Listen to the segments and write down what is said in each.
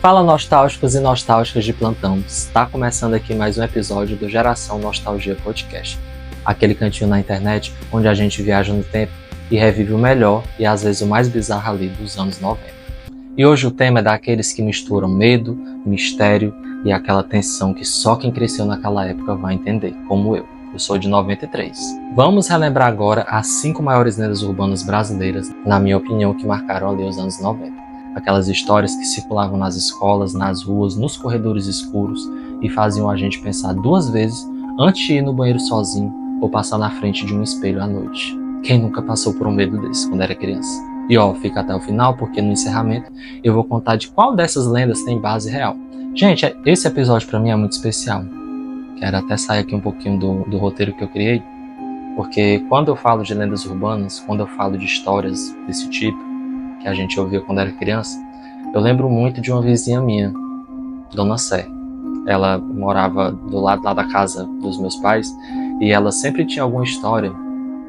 Fala nostálgicos e nostálgicas de plantão, está começando aqui mais um episódio do Geração Nostalgia Podcast, aquele cantinho na internet onde a gente viaja no tempo e revive o melhor e às vezes o mais bizarro ali dos anos 90. E hoje o tema é daqueles que misturam medo, mistério e aquela tensão que só quem cresceu naquela época vai entender, como eu. Eu sou de 93. Vamos relembrar agora as 5 maiores lendas urbanas brasileiras, na minha opinião, que marcaram ali os anos 90. Aquelas histórias que circulavam nas escolas, nas ruas, nos corredores escuros e faziam a gente pensar 2 vezes antes de ir no banheiro sozinho ou passar na frente de um espelho à noite. Quem nunca passou por um medo desse quando era criança? E fica até o final porque no encerramento eu vou contar de qual dessas lendas tem base real. Gente, esse episódio pra mim é muito especial. Quero até sair aqui um pouquinho do roteiro que eu criei, porque quando eu falo de lendas urbanas, quando eu falo de histórias desse tipo, que a gente ouvia quando era criança, eu lembro muito de uma vizinha minha, Dona Sé. Ela morava do lado lá da casa dos meus pais e ela sempre tinha alguma história,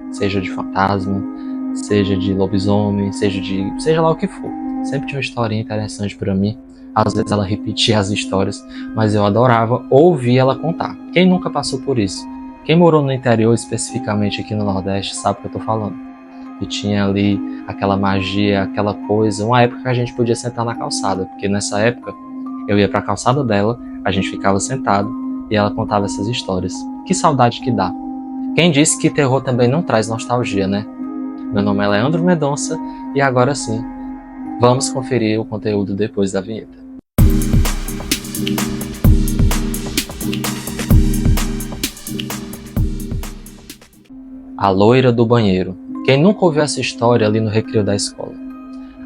seja de fantasma, seja de lobisomem, seja lá o que for. Sempre tinha uma historinha interessante pra mim. Às vezes ela repetia as histórias, mas eu adorava ouvir ela contar. Quem nunca passou por isso? Quem morou no interior, especificamente aqui no Nordeste, sabe o que eu tô falando. E tinha ali aquela magia, aquela coisa, uma época que a gente podia sentar na calçada, porque nessa época eu ia pra calçada dela, a gente ficava sentado e ela contava essas histórias. Que saudade que dá. Quem disse que terror também não traz nostalgia, né? Meu nome é Leandro Mendonça e agora sim, vamos conferir o conteúdo depois da vinheta. A loira do banheiro. Quem nunca ouviu essa história ali no recreio da escola?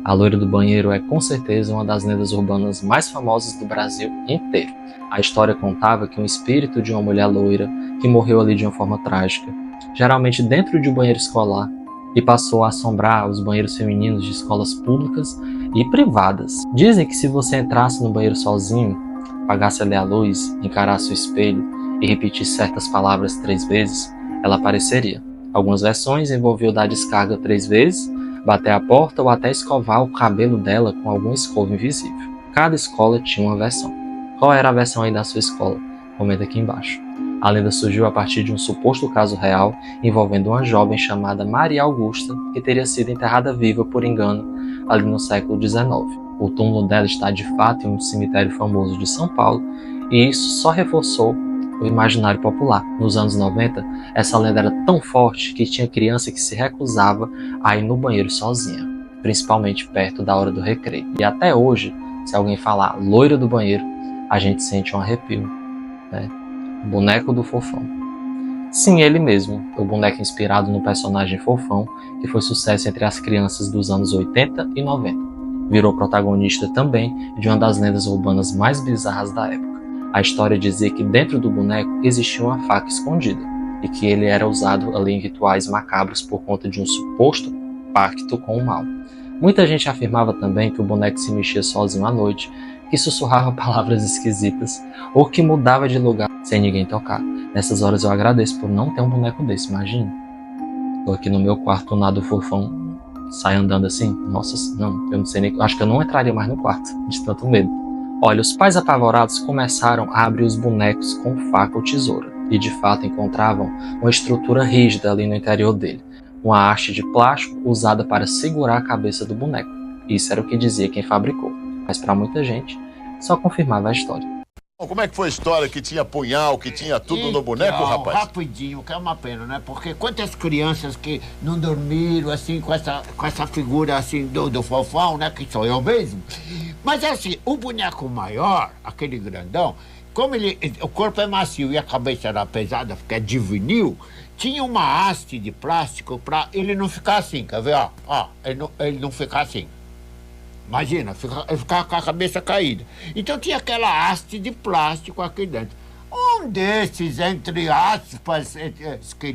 A loira do banheiro é com certeza uma das lendas urbanas mais famosas do Brasil inteiro. A história contava que um espírito de uma mulher loira que morreu ali de uma forma trágica, geralmente dentro de um banheiro escolar, e passou a assombrar os banheiros femininos de escolas públicas e privadas. Dizem que se você entrasse no banheiro sozinho, apagasse ali a luz, encarasse o espelho e repetisse certas palavras 3 vezes, ela apareceria. Algumas versões envolviam dar descarga 3 vezes, bater a porta ou até escovar o cabelo dela com alguma escova invisível. Cada escola tinha uma versão. Qual era a versão aí da sua escola? Comenta aqui embaixo. A lenda surgiu a partir de um suposto caso real envolvendo uma jovem chamada Maria Augusta, que teria sido enterrada viva por engano ali no século XIX. O túmulo dela está de fato em um cemitério famoso de São Paulo e isso só reforçou o imaginário popular. Nos anos 90, essa lenda era tão forte que tinha criança que se recusava a ir no banheiro sozinha, principalmente perto da hora do recreio. E até hoje, se alguém falar loira do banheiro, a gente sente um arrepio, né? Boneco do Fofão. Sim, ele mesmo, o boneco inspirado no personagem Fofão, que foi sucesso entre as crianças dos anos 80 e 90. Virou protagonista também de uma das lendas urbanas mais bizarras da época. A história dizia que dentro do boneco existia uma faca escondida e que ele era usado ali em rituais macabros por conta de um suposto pacto com o mal. Muita gente afirmava também que o boneco se mexia sozinho à noite, que sussurrava palavras esquisitas ou que mudava de lugar sem ninguém tocar. Nessas horas eu agradeço por não ter um boneco desse, imagina. Tô aqui no meu quarto, nada o Fofão sai andando assim. Nossa, não, eu não sei nem, acho que eu não entraria mais no quarto, de tanto medo. Olha, os pais apavorados começaram a abrir os bonecos com faca ou tesoura e de fato encontravam uma estrutura rígida ali no interior dele, uma haste de plástico usada para segurar a cabeça do boneco. Isso era o que dizia quem fabricou, mas para muita gente só confirmava a história. Como é que foi a história que tinha punhal, que tinha tudo no boneco, rapaz? Rapidinho, que é uma pena, né? Porque quantas crianças que não dormiram, assim, com essa figura, assim, do Fofão, né? Que sou eu mesmo. Mas, assim, o boneco maior, aquele grandão, como o corpo é macio e a cabeça era pesada, porque é de vinil, tinha uma haste de plástico pra ele não ficar assim, quer ver, ó? Ele não ficar assim. Imagina, ficar com a cabeça caída. Então tinha aquela haste de plástico aqui dentro. Um desses, entre aspas,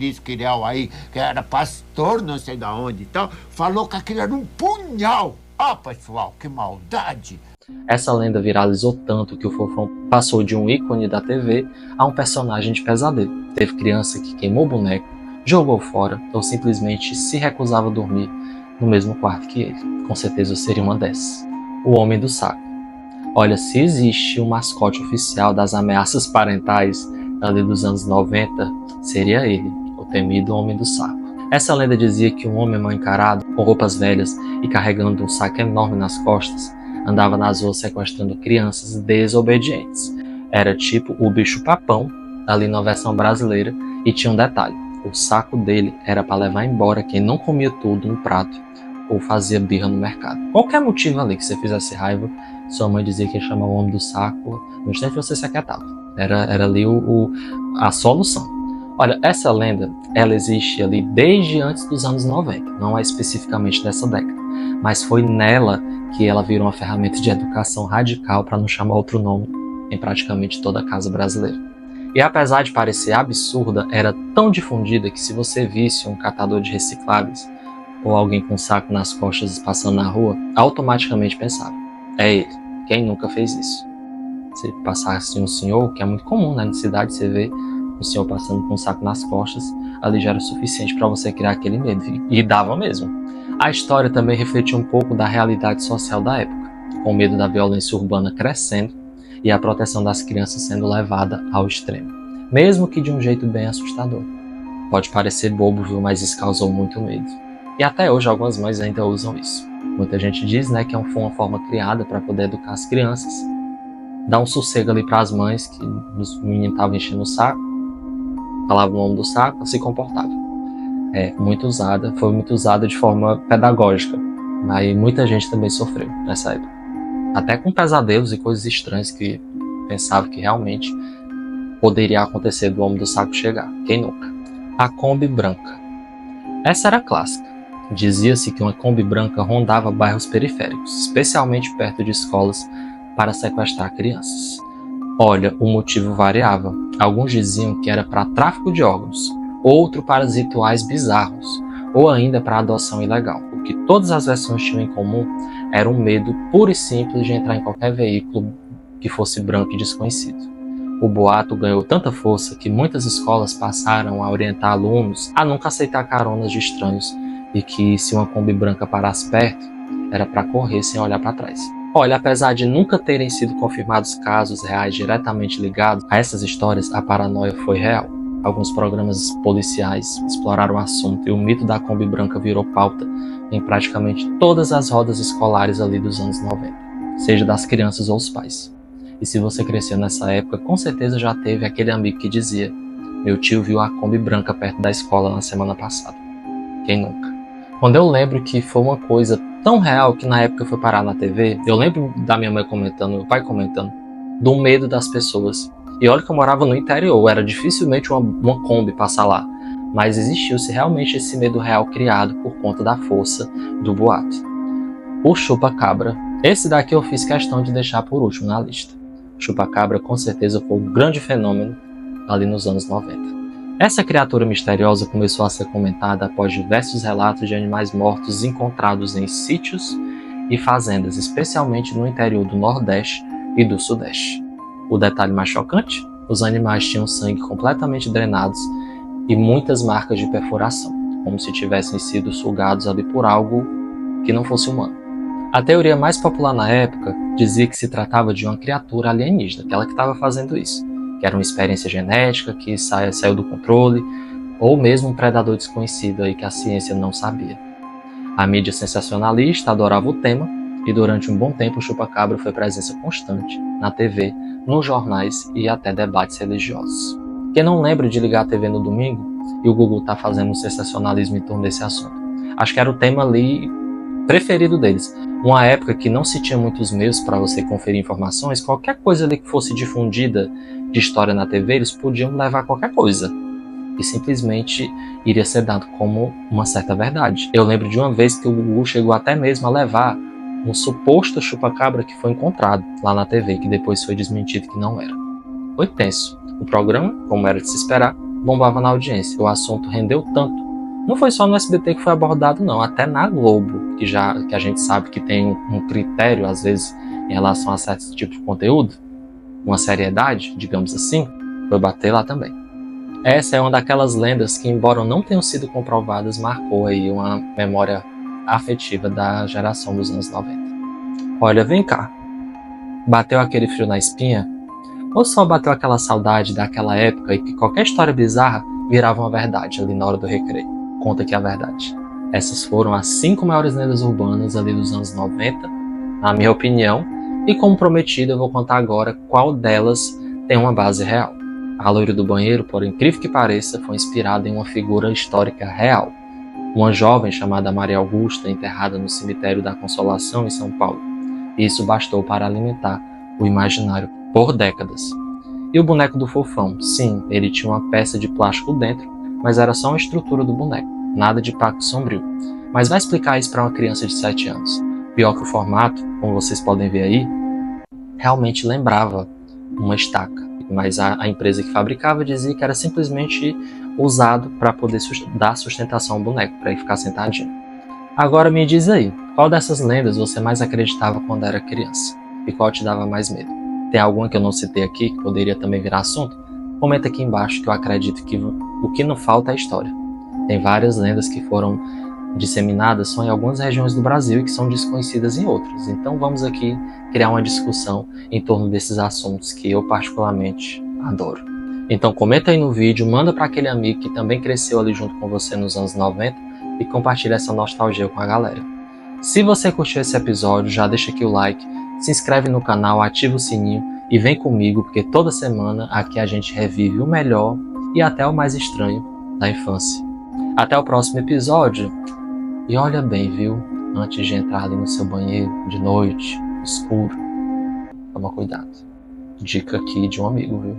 esquirial aí, que era pastor, não sei de onde e tal, falou que aquilo era um punhal. Pessoal, que maldade! Essa lenda viralizou tanto que o Fofão passou de um ícone da TV a um personagem de pesadelo. Teve criança que queimou o boneco, jogou fora ou simplesmente se recusava a dormir no mesmo quarto que ele. Com certeza eu seria uma dessas. O Homem do Saco. Olha, se existe um mascote oficial das ameaças parentais ali dos anos 90, seria ele, o temido Homem do Saco. Essa lenda dizia que um homem mal encarado, com roupas velhas e carregando um saco enorme nas costas, andava nas ruas sequestrando crianças desobedientes. Era tipo o bicho-papão, ali na versão brasileira, e tinha um detalhe: o saco dele era para levar embora quem não comia tudo no prato ou fazia birra no mercado. Qualquer motivo ali que você fizesse raiva, sua mãe dizia que ia chamar o homem do saco, no instante você se aquietava. Era ali a solução. Olha, essa lenda, ela existe ali desde antes dos anos 90, não é especificamente dessa década, mas foi nela que ela virou uma ferramenta de educação radical, para não chamar outro nome, em praticamente toda a casa brasileira. E apesar de parecer absurda, era tão difundida que se você visse um catador de recicláveis ou alguém com um saco nas costas passando na rua, automaticamente pensava: é ele, quem nunca fez isso? Se passasse um senhor, que é muito comum, né, na cidade, você vê um senhor passando com um saco nas costas, ali já era suficiente para você criar aquele medo, e dava mesmo. A história também refletia um pouco da realidade social da época, com o medo da violência urbana crescendo e a proteção das crianças sendo levada ao extremo, mesmo que de um jeito bem assustador. Pode parecer bobo, viu, mas isso causou muito medo. E até hoje algumas mães ainda usam isso. Muita gente diz, né, que foi uma forma criada para poder educar as crianças, dar um sossego ali para as mães que os meninos estavam enchendo o saco, falavam o nome do saco, se comportavam. Foi muito usada de forma pedagógica, mas muita gente também sofreu nessa época. Até com pesadelos e coisas estranhas que pensava que realmente poderia acontecer do homem do saco chegar. Quem nunca? A Kombi branca. Essa era clássica. Dizia-se que uma Kombi branca rondava bairros periféricos, especialmente perto de escolas, para sequestrar crianças. Olha, o motivo variava. Alguns diziam que era para tráfico de órgãos, outro para rituais bizarros, ou ainda para adoção ilegal. O que todas as versões tinham em comum era um medo puro e simples de entrar em qualquer veículo que fosse branco e desconhecido. O boato ganhou tanta força que muitas escolas passaram a orientar alunos a nunca aceitar caronas de estranhos, e que se uma Kombi branca parasse perto, era para correr sem olhar para trás. Olha, apesar de nunca terem sido confirmados casos reais diretamente ligados a essas histórias, a paranoia foi real. Alguns programas policiais exploraram o assunto e o mito da Kombi branca virou pauta em praticamente todas as rodas escolares ali dos anos 90, seja das crianças ou os pais. E se você cresceu nessa época, com certeza já teve aquele amigo que dizia: meu tio viu a Kombi branca perto da escola na semana passada. Quem nunca? Quando eu lembro que foi uma coisa tão real que na época foi parar na TV, eu lembro da minha mãe comentando, meu pai comentando, do medo das pessoas. E olha que eu morava no interior, era dificilmente uma Kombi passar lá, mas existiu-se realmente esse medo real criado por conta da força do boato. O chupa-cabra. Esse daqui eu fiz questão de deixar por último na lista. O chupa-cabra com certeza foi um grande fenômeno ali nos anos 90. Essa criatura misteriosa começou a ser comentada após diversos relatos de animais mortos encontrados em sítios e fazendas, especialmente no interior do Nordeste e do Sudeste. O detalhe mais chocante? Os animais tinham sangue completamente drenados e muitas marcas de perfuração, como se tivessem sido sugados ali por algo que não fosse humano. A teoria mais popular na época dizia que se tratava de uma criatura alienígena, aquela que estava fazendo isso, que era uma experiência genética que saiu do controle, ou mesmo um predador desconhecido aí que a ciência não sabia. A mídia sensacionalista adorava o tema, e durante um bom tempo o chupa-cabra foi presença constante na TV, nos jornais e até debates religiosos. Quem não lembra de ligar a TV no domingo e o Google tá fazendo um sensacionalismo em torno desse assunto? Acho que era o tema ali preferido deles. Uma época que não se tinha muitos meios para você conferir informações, qualquer coisa ali que fosse difundida de história na TV, eles podiam levar qualquer coisa e simplesmente iria ser dado como uma certa verdade. Eu lembro de uma vez que o Google chegou até mesmo a levar um suposto chupa-cabra que foi encontrado lá na TV, que depois foi desmentido que não era. Foi tenso. O programa, como era de se esperar, bombava na audiência. O assunto rendeu tanto. Não foi só no SBT que foi abordado, não. Até na Globo, que a gente sabe que tem um critério, às vezes, em relação a certos tipos de conteúdo, uma seriedade, digamos assim, foi bater lá também. Essa é uma daquelas lendas que, embora não tenham sido comprovadas, marcou aí uma memória afetiva da geração dos anos 90. Olha, vem cá. Bateu aquele frio na espinha? Ou só bateu aquela saudade daquela época e que qualquer história bizarra virava uma verdade ali na hora do recreio? Conta aqui a verdade. Essas foram as 5 maiores lendas urbanas ali dos anos 90, na minha opinião, e como prometido eu vou contar agora qual delas tem uma base real. A loira do banheiro, por incrível que pareça, foi inspirada em uma figura histórica real. Uma jovem chamada Maria Augusta, enterrada no cemitério da Consolação em São Paulo. Isso bastou para alimentar o imaginário por décadas. E o boneco do Fofão? Sim, ele tinha uma peça de plástico dentro, mas era só uma estrutura do boneco, nada de pacto sombrio. Mas vai explicar isso para uma criança de 7 anos. Pior que o formato, como vocês podem ver aí, realmente lembrava uma estaca. Mas a empresa que fabricava dizia que era simplesmente usado para poder dar sustentação ao boneco, para ele ficar sentadinho. Agora me diz aí, qual dessas lendas você mais acreditava quando era criança? E qual te dava mais medo? Tem alguma que eu não citei aqui, que poderia também virar assunto? Comenta aqui embaixo que eu acredito que o que não falta é história. Tem várias lendas que foram disseminadas só em algumas regiões do Brasil e que são desconhecidas em outras. Então vamos aqui criar uma discussão em torno desses assuntos que eu particularmente adoro. Então comenta aí no vídeo, manda para aquele amigo que também cresceu ali junto com você nos anos 90 e compartilha essa nostalgia com a galera. Se você curtiu esse episódio, já deixa aqui o like, se inscreve no canal, ativa o sininho e vem comigo, porque toda semana aqui a gente revive o melhor e até o mais estranho da infância. Até o próximo episódio. E olha bem, viu? Antes de entrar ali no seu banheiro, de noite, escuro, toma cuidado. Dica aqui de um amigo, viu?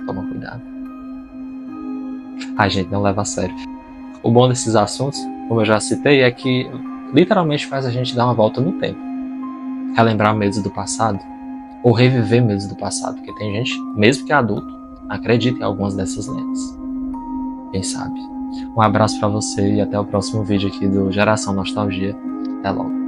Toma cuidado. A gente não leva a sério. O bom desses assuntos, como eu já citei, é que literalmente faz a gente dar uma volta no tempo. Relembrar medos do passado, ou reviver medos do passado, porque tem gente, mesmo que adulto, acredita em algumas dessas lendas. Quem sabe? Um abraço pra você e até o próximo vídeo aqui do Geração Nostalgia. Até logo.